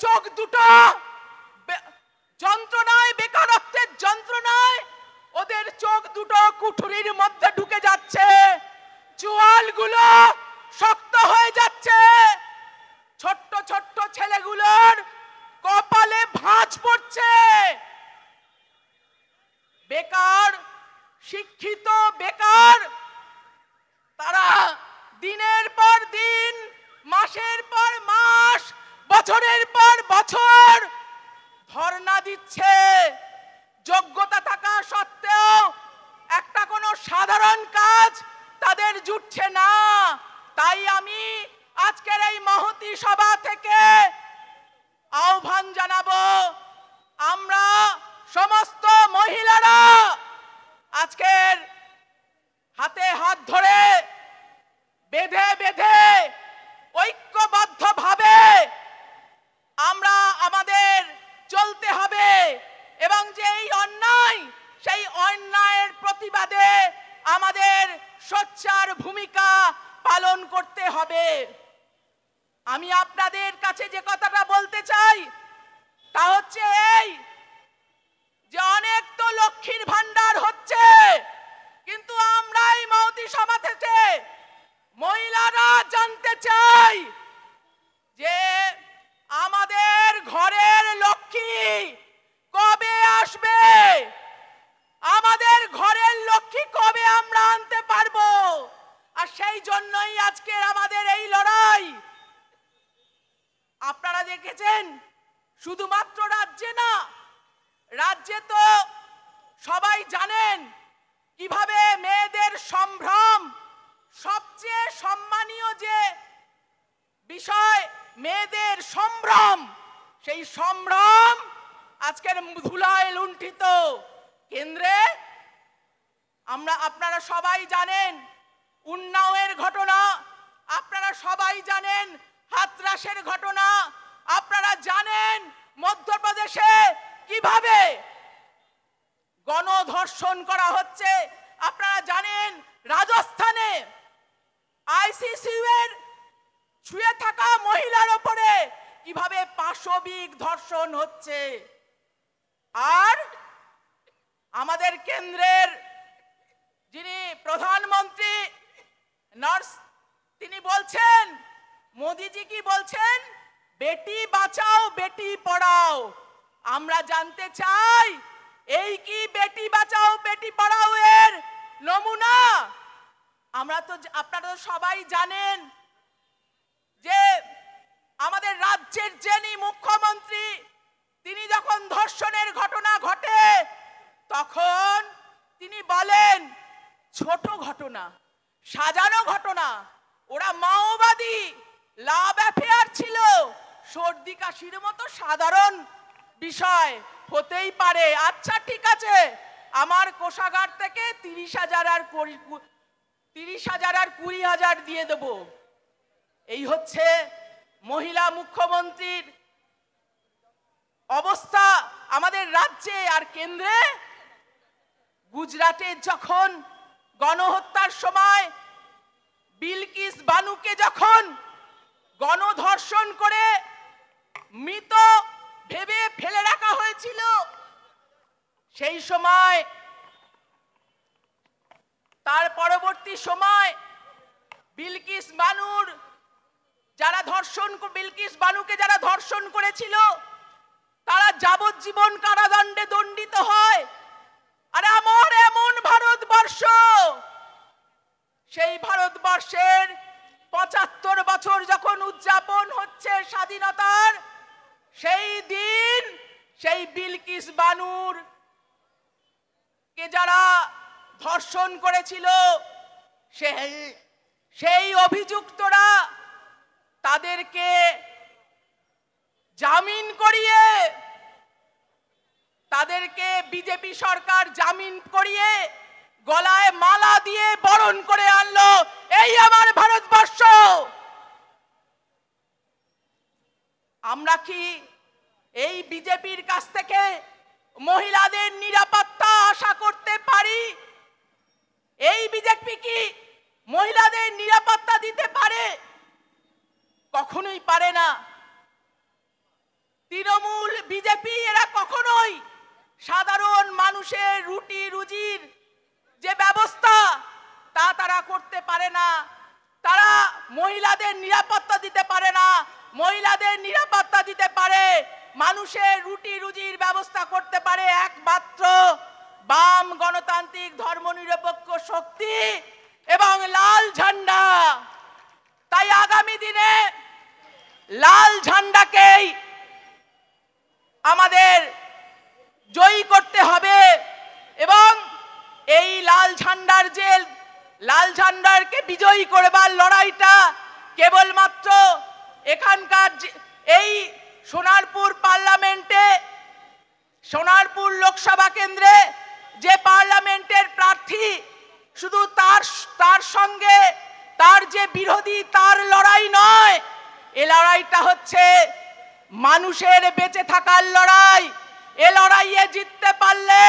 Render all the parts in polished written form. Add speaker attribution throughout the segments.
Speaker 1: চোখ দুটো যন্ত্রণায়, বেকারত্বের যন্ত্রণায় ওদের চোখ দুটো কুঠুরির মধ্যে ঢুকে যাচ্ছে, চোয়ালগুলো শক্ত হয়ে যাচ্ছে, ছোট্ট ছোট্ট ছেলেগুলোর কপালে ভাঁজ পড়ছে। বেকার, শিক্ষিত বেকার, তারা দিনের পর দিন, মাসের পর মাস, বছরের পর বছর ধর্ণা দিচ্ছে। যোগ্যতা থাকা সত্ত্বেও একটা কোনো সাধারণ কাজ তাদের জুটছে না। তাই আমি আজকের এই মহতী সভা থেকে আহ্বান জানাবো, আমরা সমস্ত মহিলারা আজকের হাতে হাত ধরে বেঁধে বেঁধে ঐক্যবদ্ধভাবে আমরা আমাদের চলতে হবে এবং যে এই অন্যায়, সেই অন্যায়ের প্রতিবাদে আমাদের সোচ্চার ভূমিকা পালন করতে হবে। আমি আপনাদের কাছে যে কথাটা বলতে চাই তা হচ্ছে এই, যে অনেক তো লক্ষ্মীর ভান্ডার হচ্ছে, কিন্তু আমরা এই মহতী সভা থেকে মহিলারা জানতে চাই যে আমাদের ঘরের লক্ষ্মী কবে আসবে, আমাদের ঘরের লক্ষ্মী কবে আমরা আনতে পারবো। আর সেই জন্যই আজকের আমাদের এই লড়াই। আপনারা দেখেছেন শুধুমাত্র রাজ্যে না, রাজ্যে তো সবাই জানেন কিভাবে মেয়েদের সম্ভ্রম, সবচেয়ে সম্মানীয় যে বিষয় মেয়েদের সম্ভ্রম, সেই সম্ভ্রম আজকের ধুলায় লুণ্ঠিত। কেন্দ্রে আপনারা সবাই জানেন উন্নাওয়ের ঘটনা, আপনারা সবাই জানেন হাতরাসের ঘটনা, আপনারা জানেন মধ্যপ্রদেশে কিভাবে গণধর্ষণ করা হচ্ছে, আপনারা জানেন রাজস্থানে আইসিসিউ এর ছুঁয়ে থাকা মহিলার উপরে কিভাবে পাশবিক ধর্ষণ হচ্ছে। আর আমাদের কেন্দ্রের যিনি প্রধানমন্ত্রী নার্স, তিনি বলছেন, মোদিজি কি বলছেন, বেটি বাঁচাও বেটি পড়াও। আমরা জানতে চাই এই কি বেটি বাঁচাও বেটি পড়াও এর নমুনা? আপনারা তো সবাই জানেন যে আমাদের রাজ্যের যিনি মুখ্যমন্ত্রী, তিনি যখন ধর্ষণের ঘটনা ঘটে তখন তিনি বলেন ছোট ঘটনা, সাজানো ঘটনা, ওরা মাওবাদী, লাভ অ্যাফেয়ার ছিল, সর্দি কাশির মতো সাধারণ বিষয় হতেই পারে। আচ্ছা ঠিক আছে, আমার কোষাগার থেকে 30,000 আর 20,000 দিয়ে দেব। এই হচ্ছে মহিলা মুখ্যমন্ত্রীর অবস্থা আমাদের রাজ্যে। আর কেন্দ্রে গুজরাটে যখন গণহত্যার সময় বিলকিস বানুকে যখন গণধর্ষণ করে মৃত ভেবে ফেলে রাখা হয়েছিল, সেই সময় তার পরবর্তী সময় বিলকিস বানুকে যারা ধর্ষণ করেছিল তারা যাবজ্জীবন কারাদণ্ডে দণ্ডিত হয়। আর আমার এমন ভারতবর্ষ, সেই ভারতবর্ষের 75 বছর যখন উদযাপন হচ্ছে স্বাধীনতার, সেই দিন সেই বিলকিস বানুর কে যারা ধর্ষণ করেছিল সেই অভিযুক্তরা তাদেরকে জামিন করিয়ে, তাদেরকে বিজেপি সরকার জামিন করিয়ে গলায় মালা দিয়ে বরণ করে আনলো। এই আমার ভারতবর্ষ। আমরা কি এই বিজেপির কাছ থেকে মহিলাদের নিরাপত্তা আশা করতে পারি? এই বিজেপি কি মহিলাদের নিরাপত্তা দিতে পারে? কখনোই পারে না। তৃণমূল, বিজেপি এরা কখনোই সাধারণ মানুষের রুটি রুজির যে ব্যবস্থা তা তারা করতে পারে না। তারা মহিলাদের নিরাপত্তা দিতে পারে না। মহিলাদের নিরাপত্তা দিতে পারে, মানুষের রুটি রুজির ব্যবস্থা করতে পারে একমাত্র বাম গণতান্ত্রিক ধর্মনিরপেক্ষ শক্তি এবং লাল ঝান্ডা। তাই আগামী দিনে লাল ঝান্ডাকেই আমাদের জয়ী করতে হবে এবং এই লাল ঝান্ডারকে বিজয়ী করবার লড়াইটা কেবলমাত্র এখানকার এই সোনারপুর পার্লামেন্টে, সোনারপুর লোকসভা কেন্দ্রে যে পার্লামেন্টের প্রার্থী, শুধু তার সঙ্গে তার যে বিরোধী তার লড়াই নয়, এ লড়াইটা হচ্ছে মানুষের বেঁচে থাকার লড়াই। এ লড়াইয়ে জিততে পারলে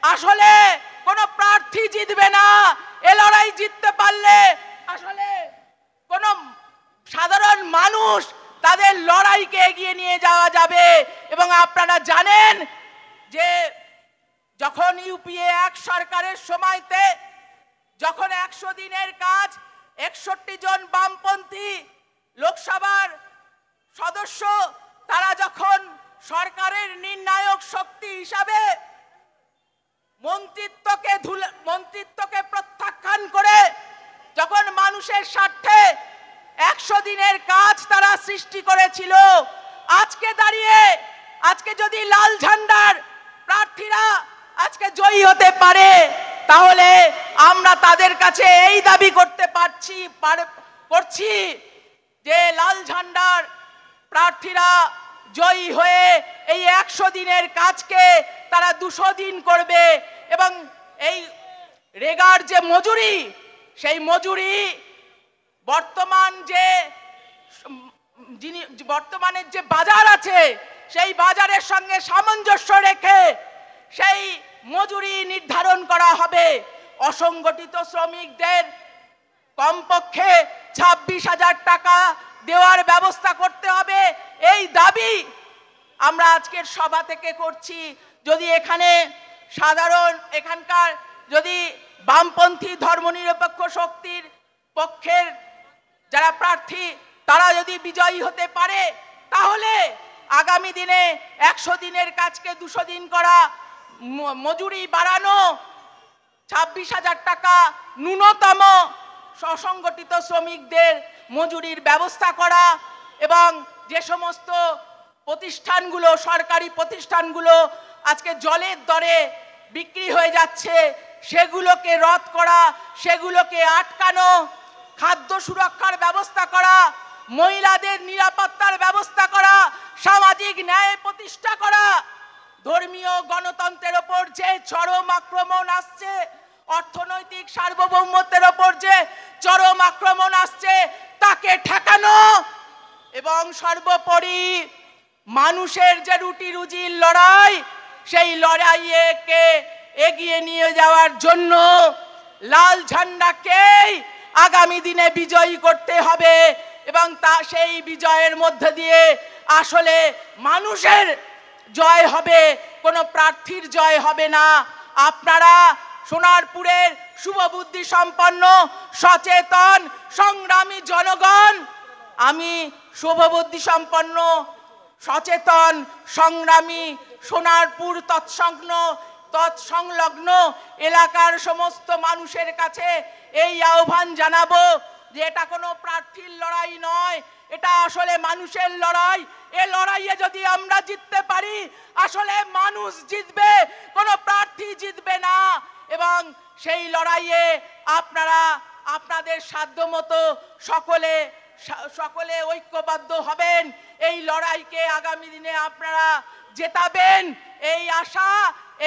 Speaker 1: আসলে কোনো প্রার্থী জিতবে না। এ লড়াই জিততে পারলে আসলে কোনো সাধারণ মানুষ তাদের লড়াইকে এগিয়ে নিয়ে যাওয়া যাবে। এবং আপনারা জানেন যে যখন ইউপিএ 1 সরকারের সময়তে যখন 100 দিনের কাজ 61 জন বামপন্থী লোকসভার সদস্য তারা যখন সরকারের নির্ণায়ক শক্তি হিসাবে মন্ত্রিত্বকে প্রত্যাখ্যান করে যখন মানুষের স্বার্থে 100 দিনের কাজ তারা সৃষ্টি করেছিল, আজকে দাঁড়িয়ে আজকে যদি লাল ঝান্ডার প্রার্থীরা আজকে জয়ী হতে পারে, তাহলে আমরা তাদের কাছে এই দাবি করছি যে লাল ঝান্ডার প্রার্থীরা জয়ী হয়ে এই 100 দিনের কাজকে তারা 200 দিন করবে এবং এই রেগার যে মজুরি, সেই মজুরি বর্তমানের যে বাজার আছে সেই বাজারের সঙ্গে সামঞ্জস্য রেখে সেই মজুরি নির্ধারণ করা হবে। অসংগঠিত শ্রমিকদের কমপক্ষে 26,000 টাকা দেওয়ার ব্যবস্থা করতে হবে। এই দাবি আমরা আজকের সভা থেকে করছি। যদি এখানকার যদি বামপন্থী ধর্মনিরপেক্ষ শক্তির পক্ষের যারা প্রার্থী তারা যদি বিজয়ী হতে পারে, তাহলে আগামী দিনে 100 দিনের কাজকে 200 দিন করা, মজুরি বাড়ানো, 26,000 টাকা ন্যূনতম অসংগঠিত শ্রমিকদের মজুরির ব্যবস্থা করা এবং যে সমস্ত প্রতিষ্ঠানগুলো, সরকারি প্রতিষ্ঠানগুলো আজকে জলের দরে বিক্রি হয়ে যাচ্ছে সেগুলোকে রদ করা, সেগুলোকে আটকানো, খাদ্য সুরক্ষার ব্যবস্থা করা, মহিলাদের নিরাপত্তার ব্যবস্থা করা, সামাজিক ন্যায় প্রতিষ্ঠা করা, ধর্মীয় গণতন্ত্রের ওপর যে চরম আক্রমণ আসছে, অর্থনৈতিক সার্বভৌমত্বের ওপর যে চরম আক্রমণ আসছে তাকে ঠেকানো এবং সর্বোপরি মানুষের যে রুটি রুজির লড়াই, সেই লড়াইকে এগিয়ে নিয়ে যাওয়ার জন্য লাল ঝান্ডাকেই আগামী দিনে বিজয়ী করতে হবে এবং সেই বিজয়ের মধ্যে দিয়ে আসলে মানুষের জয় হবে, কোনো প্রার্থীর জয় হবে না। আপনারা সোনারপুরের শুভবুদ্ধি সম্পন্ন সচেতন সংগ্রামী জনগণ, আমি শুভবুদ্ধি সম্পন্ন সচেতন সংগ্রামী সোনারপুর তৎসংলগ্ন এলাকার সমস্ত মানুষের কাছে এই আহ্বান জানাবো যে এটা কোনো প্রার্থীর লড়াই নয়, এটা আসলে মানুষের লড়াই। এ লড়াইয়ে যদি আমরা জিততে পারি আসলে মানুষ জিতবে, কোনো প্রার্থী জিতবে না। এবং সেই লড়াইয়ে আপনারা আপনাদের সাধ্যমতো সকলে ঐক্যবদ্ধ হবেন, এই লড়াইকে আগামী দিনে আপনারা জেতাবেন, এই আশা,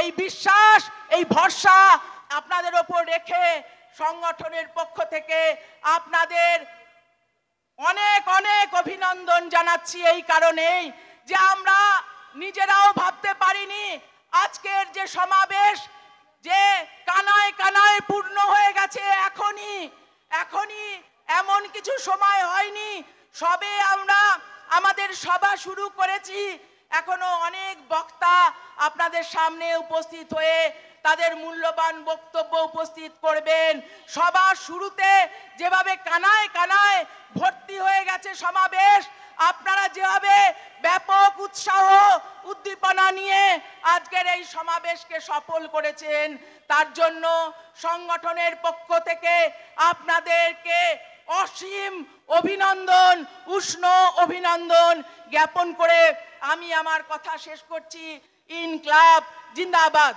Speaker 1: এই বিশ্বাস, এই ভরসা আপনাদের ওপর রেখে সংগঠনের পক্ষ থেকে আপনাদের অনেক অনেক অভিনন্দন জানাচ্ছি। এই কারণেই যে আমরা নিজেরাও ভাবতে পারিনি আজকের যে সমাবেশ যে কানায় কানায় পূর্ণ হয়ে গেছে। এখনই এমন কিছু সময় হয়নি, সবে আমরা আমাদের সভা শুরু করেছি, এখনো অনেক বক্তা আপনাদের সামনে উপস্থিত হয়ে তাদের মূল্যবান বক্তব্য উপস্থিত করবেন। সবার শুরুতে যেভাবে কানায় কানায় ভর্তি হয়ে গেছে সমাবেশ, আপনারা যেভাবে ব্যাপক উৎসাহ উদ্দীপনা নিয়ে আজকের এই সমাবেশকে সফল করেছেন, তার জন্য সংগঠনের পক্ষ থেকে আপনাদেরকে অসীম অভিনন্দন, উষ্ণ অভিনন্দন জ্ঞাপন করে আমি আমার কথা শেষ করছি। ইনকলাব জিন্দাবাদ।